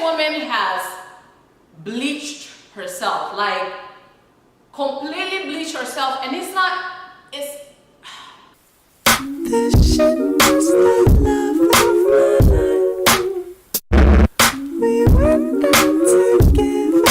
woman has bleached herself, like completely bleached herself, and it's not, it's This shit is the love of my life. We went down together.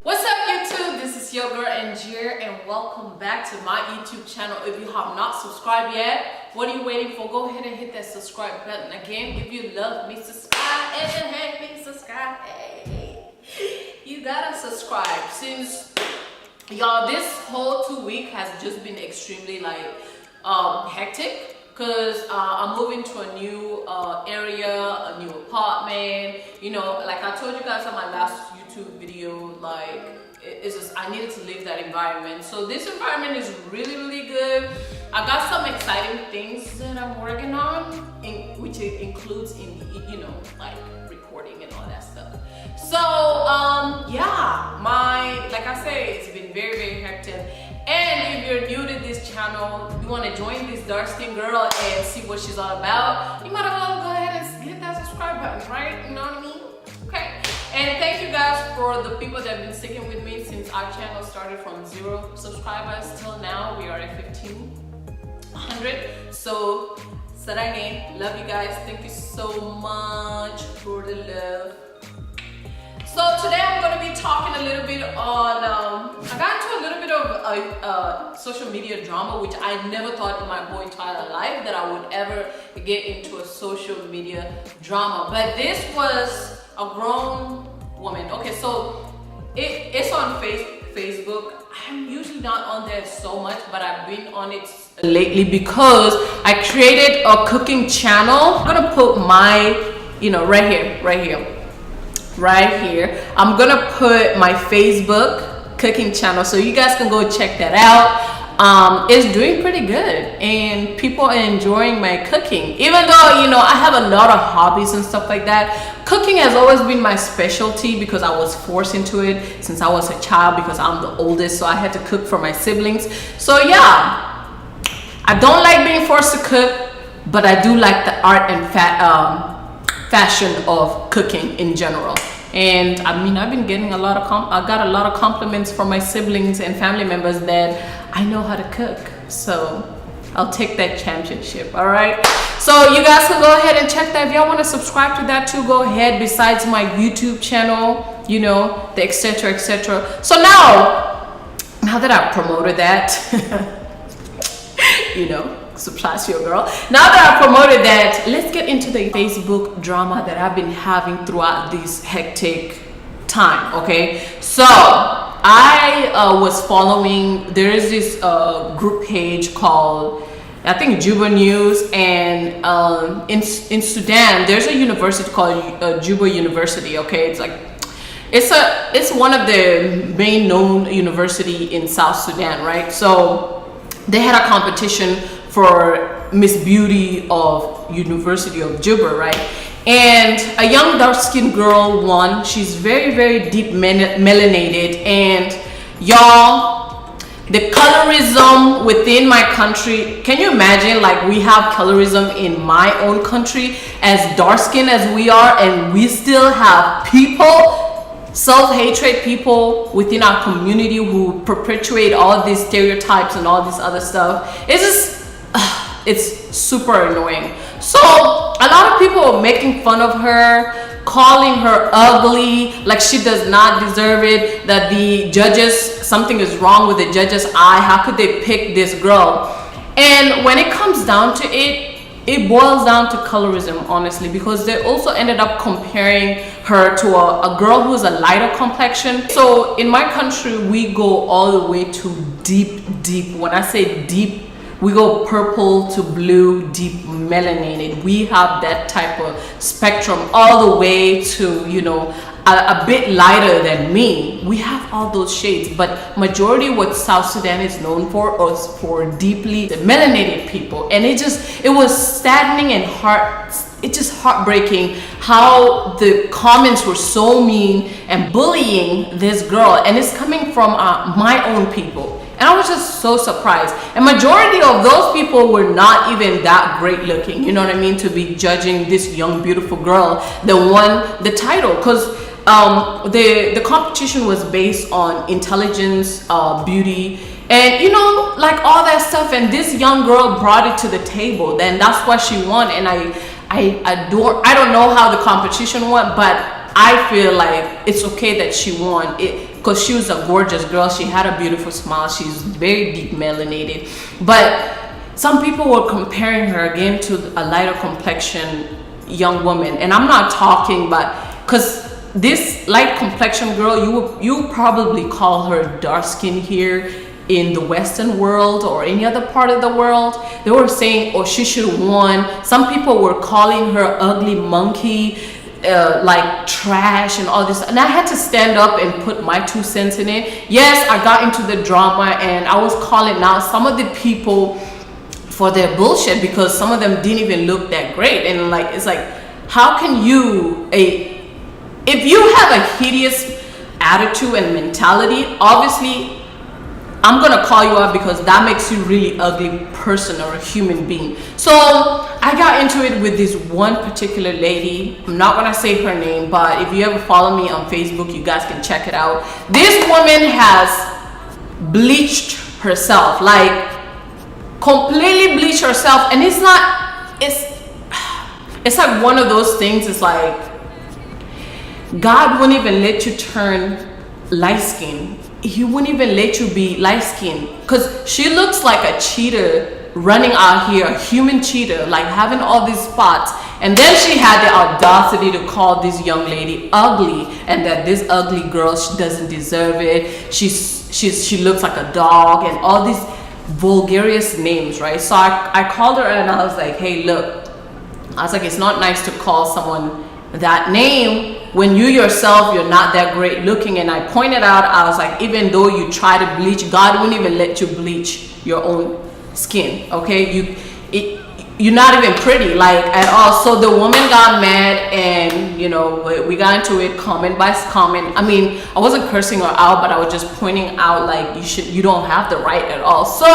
What's up YouTube? This is your girl Angeer and welcome back to my YouTube channel. If you have not subscribed yet, what are you waiting for? Go ahead and hit that subscribe button. Again, if you love me, subscribe and help me subscribe. Hey, you gotta subscribe. Since y'all, this whole 2 weeks has just been extremely like hectic, because I'm moving to a new area, a new apartment. You know, like I told you guys on my last YouTube video, like it's just I needed to leave that environment. So this environment is really good. I got some exciting things that I'm working on, which it includes in, you know, like recording and all that stuff. So yeah, like I say, it's been very hectic. And if you're new to this channel, you want to join this dark skin girl and see what she's all about, you might as well go ahead and hit that subscribe button, right? You know what I mean? Okay. And thank you guys for the people that have been sticking with me since our channel started from 0 subscribers till now. We are at 1,500. So sarangin, love you guys. Thank you so much for the love. So today I'm going to be talking a little bit on, I got into a little bit of social media drama, which I never thought in my whole entire life that I would ever get into a social media drama. But this was a grown woman. Okay, so it's on Facebook. I'm usually not on there so much, but I've been on it lately because I created a cooking channel. I'm going to put my, you know, right here. I'm gonna put my Facebook cooking channel so you guys can go check that out. It's doing pretty good and people are enjoying my cooking. Even though, you know, I have a lot of hobbies and stuff like that, cooking has always been my specialty because I was forced into it since I was a child, because I'm the oldest, so I had to cook for my siblings. So yeah, I don't like being forced to cook, but I do like the art and fashion of cooking in general. And I mean, I've been getting I got a lot of compliments from my siblings and family members that I know how to cook. So I'll take that championship. All right, so you guys can go ahead and check that. If y'all want to subscribe to that too, go ahead. Besides my YouTube channel, you know, the etc. So now that I've promoted that, you know, surprise your girl. Now that I promoted that, let's get into the Facebook drama that I've been having throughout this hectic time. Okay, so I was following, there is this group page called, I think, Juba News, and in Sudan there's a university called Juba University. Okay, it's like it's one of the main known university in South Sudan, right? So they had a competition for Miss Beauty of University of Juba, right? And a young dark-skinned girl won. She's very deep melanated, and y'all, the colorism within my country, can you imagine, like, we have colorism in my own country as dark-skinned as we are, and we still have people, self-hatred people within our community who perpetuate all of these stereotypes and all this other stuff. It's just it's super annoying. So a lot of people are making fun of her, calling her ugly, like she does not deserve it, that the judges, something is wrong with the judges' eye. How could they pick this girl? And when it comes down to it, it boils down to colorism, honestly, because they also ended up comparing her to a girl who's a lighter complexion. So in my country, we go all the way to deep. When I say deep, we go purple to blue, deep melanated. We have that type of spectrum all the way to, you know, a bit lighter than me. We have all those shades, but majority what South Sudan is known for is for deeply melanated people. And it was saddening and heartbreaking how the comments were so mean and bullying this girl, and it's coming from my own people. And I was just so surprised. And majority of those people were not even that great looking, you know what I mean, to be judging this young, beautiful girl that won the title. Because the competition was based on intelligence, beauty, and you know, like all that stuff. And this young girl brought it to the table, then that's why she won. And I don't know how the competition went, but I feel like it's okay that she won it, because she was a gorgeous girl. She had a beautiful smile. She's very deep melanated. But some people were comparing her again to a lighter complexion young woman. And I'm not talking about, because this light complexion girl, you probably call her dark skin here in the Western world or any other part of the world. They were saying, oh, she should have won. Some people were calling her ugly monkey, like trash and all this. And I had to stand up and put my 2 cents in it. Yes, I got into the drama and I was calling out some of the people for their bullshit, because some of them didn't even look that great. And like, it's like, how can you, if you have a hideous attitude and mentality, obviously I'm gonna call you out, because that makes you really ugly person or a human being. So I got into it with this one particular lady. I'm not gonna say her name, but if you ever follow me on Facebook, you guys can check it out. This woman has bleached herself, like completely bleached herself. And it's not, it's like one of those things. It's like God wouldn't even let you turn light skin. He wouldn't even let you be light skinned, because she looks like a cheetah running out here, a human cheetah, like having all these spots. And then she had the audacity to call this young lady ugly, and that this ugly girl, she doesn't deserve it. She looks like a dog, and all these vulgarious names, right? So I called her and I was like, hey, look, I was like, it's not nice to call someone that name when you yourself, you're not that great looking. And I pointed out, I was like, even though you try to bleach, God wouldn't even let you bleach your own skin, okay? You're not even pretty, like, at all. So the woman got mad, and you know, we got into it comment by comment. I mean, I wasn't cursing her out, but I was just pointing out, like, you don't have the right at all. So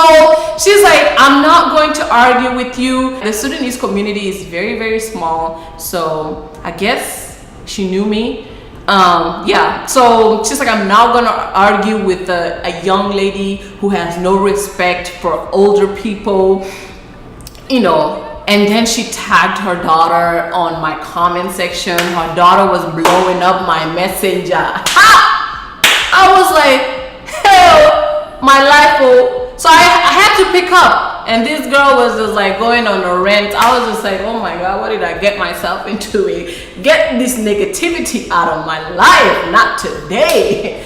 she's like, I'm not going to argue with you. The Sudanese community is very, very small, so I guess she knew me. Yeah, so she's like, I'm not gonna argue with a young lady who has no respect for older people, you know. And then she tagged her daughter on my comment section. Her daughter was blowing up my messenger. Ha! I was like, hell, my life will. So I had to pick up, and this girl was just like going on a rant. I was just like, oh my God, what did I get myself into? Get this negativity out of my life. Not today.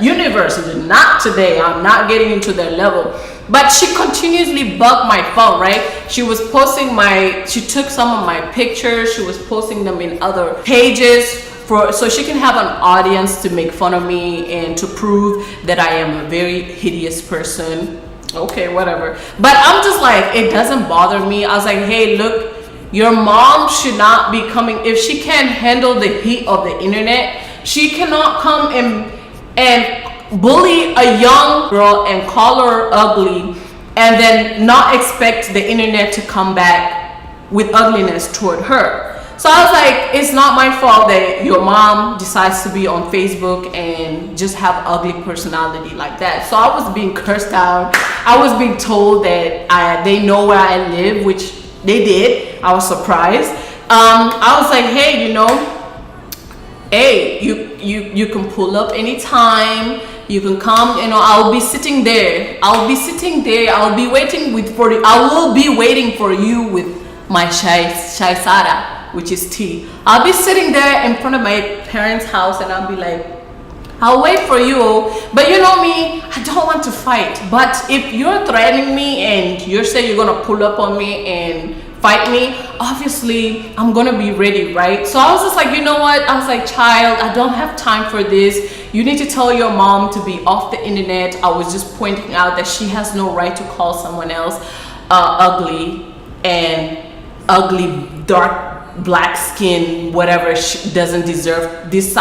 Universe, not today. I'm not getting into their level. But she continuously bugged my phone, right? She was posting she took some of my pictures, she was posting them in other pages so she can have an audience to make fun of me and to prove that I am a very hideous person. Okay, whatever. But I'm just like, it doesn't bother me. I was like, hey, look, your mom should not be coming. If she can't handle the heat of the internet, she cannot come and bully a young girl and call her ugly, and then not expect the internet to come back with ugliness toward her. So I was like, it's not my fault that your mom decides to be on Facebook and just have ugly personality like that. So I was being cursed out. I was being told that they know where I live, which they did. I was surprised. I was like, hey, you know, hey, you can pull up anytime. You can come, you know, I'll be sitting there. I'll be waiting I will be waiting for you with my chai sada, which is tea. I'll be sitting there in front of my parents' house, and I'll be like, I'll wait for you. But you know me, I don't want to fight. But if you're threatening me and you're saying you're gonna pull up on me and fight me, obviously I'm gonna be ready, right? So I was just like, you know what? I was like, child, I don't have time for this. You need to tell your mom to be off the internet. I was just pointing out that she has no right to call someone else ugly and ugly, dark, black skin, whatever. She doesn't deserve this.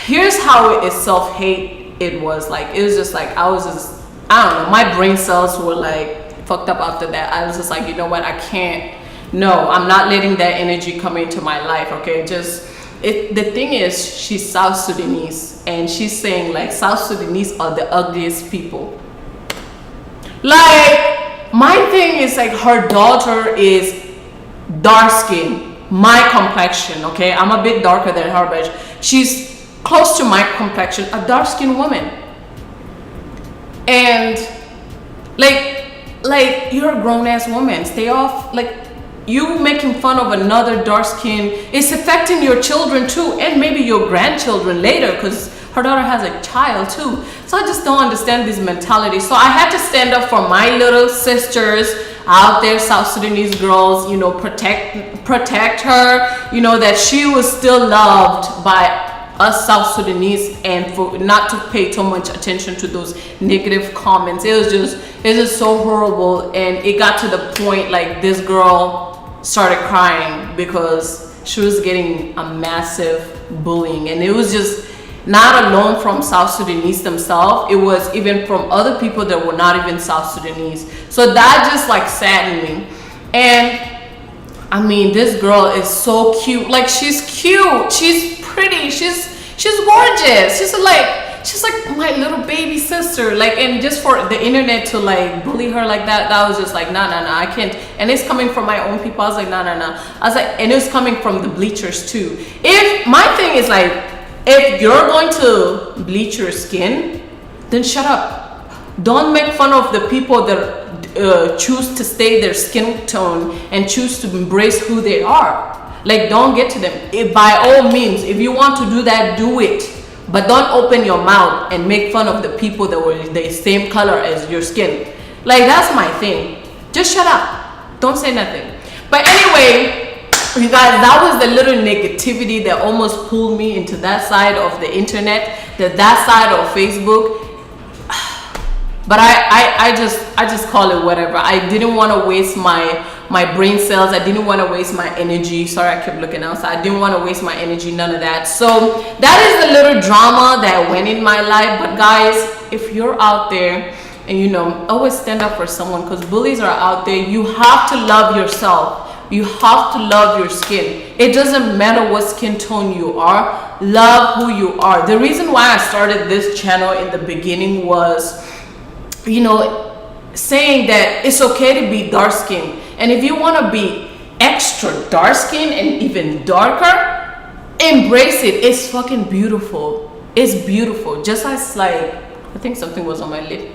Here's how self-hate it was just like I was just, I don't know, my brain cells were like fucked up after that. I was just like, you know what, I can't, no, I'm not letting that energy come into my life. Okay, just the thing is, she's South Sudanese, and she's saying like South Sudanese are the ugliest people. Like, my thing is like, her daughter is dark skin, my complexion. Okay, I'm a bit darker than her, but she's close to my complexion, a dark skinned woman. And like you're a grown ass woman, stay off. Like, you making fun of another dark skin is affecting your children too, and maybe your grandchildren later, because her daughter has a child too. So I just don't understand this mentality. So I had to stand up for my little sisters out there, South Sudanese girls, you know, protect her, you know, that she was still loved by us South Sudanese, and for not to pay too much attention to those negative comments. It was just so horrible. And it got to the point like this girl started crying because she was getting a massive bullying, and it was just not alone from South Sudanese themselves, it was even from other people that were not even South Sudanese. So that just like saddened me. And I mean, this girl is so cute. Like, she's cute, she's pretty, she's gorgeous, she's like my little baby sister. Like, and just for the internet to like bully her like that, that was just like, nah, I can't. And it's coming from my own people. I was like, nah. I was like, and it was coming from the bleachers too. If my thing is like, if you're going to bleach your skin, then shut up. Don't make fun of the people that choose to stay their skin tone and choose to embrace who they are. Like, don't get to them. By all means, if you want to do that, do it. But don't open your mouth and make fun of the people that were the same color as your skin. Like, that's my thing. Just shut up. Don't say nothing. But anyway, you guys, that was the little negativity that almost pulled me into that side of the internet, that side of Facebook. But I just call it whatever. I didn't want to waste my brain cells. I didn't want to waste my energy. Sorry, I kept looking outside. I didn't want to waste my energy, none of that. So that is the little drama that went in my life. But guys, if you're out there and you know, always stand up for someone, because bullies are out there. You have to love yourself. You have to love your skin. It doesn't matter what skin tone you are. Love who you are. The reason why I started this channel in the beginning was, you know, saying that it's okay to be dark skinned. And if you want to be extra dark skinned and even darker, embrace it. It's fucking beautiful. It's beautiful. Just as like, I think something was on my lip.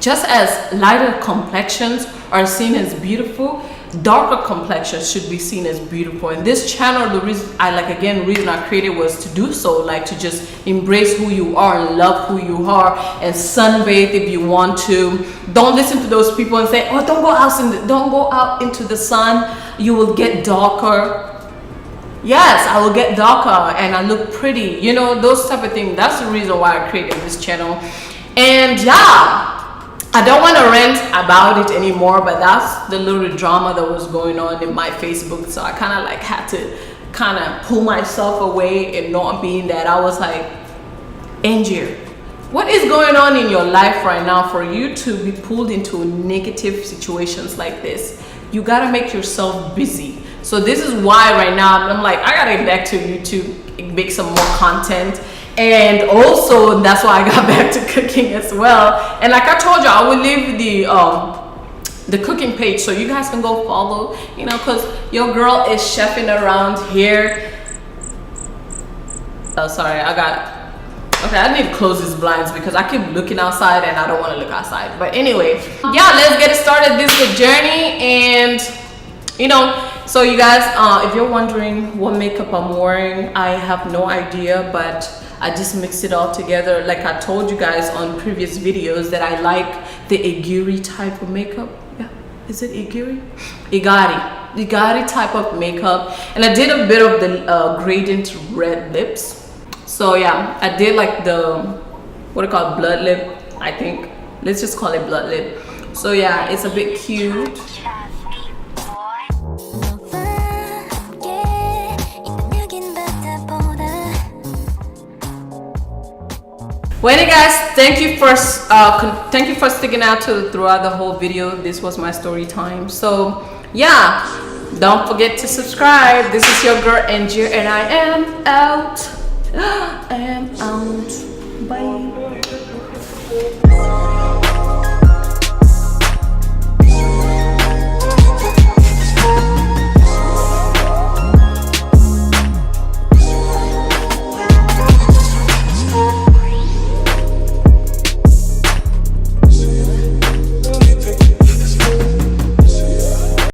Just as lighter complexions are seen as beautiful, darker complexions should be seen as beautiful. And this channel, the reason I created was to do so, like to just embrace who you are and love who you are, and sunbathe if you want to. Don't listen to those people and say, oh, don't go out into the sun, you will get darker. Yes, I will get darker and I look pretty, you know, those type of things. That's the reason why I created this channel. And yeah, I don't want to rant about it anymore, but that's the little drama that was going on in my Facebook. So I kind of like had to kind of pull myself away and not being that. I was like, Angeer, what is going on in your life right now for you to be pulled into negative situations like this? You got to make yourself busy. So this is why right now I'm like, I got to get back to YouTube, make some more content. And also that's why I got back to cooking as well. And like I told you, I will leave the cooking page so you guys can go follow, you know, because your girl is chefing around here. Oh, sorry, okay, I need to close these blinds because I keep looking outside and I don't want to look outside. But anyway, yeah, let's get started this journey. And you know, so you guys, if you're wondering what makeup I'm wearing, I have no idea, but I just mixed it all together. Like I told you guys on previous videos that I like the Agiri type of makeup. Yeah, is it Agiri? Igari type of makeup. And I did a bit of the gradient red lips. So yeah, I did like the, what do you call it, blood lip, I think. Let's just call it blood lip. So yeah, it's a bit cute. Well, hey guys, thank you for sticking out throughout the whole video. This was my story time. So yeah, don't forget to subscribe. This is your girl Angeer, and I am out. I am out. Bye.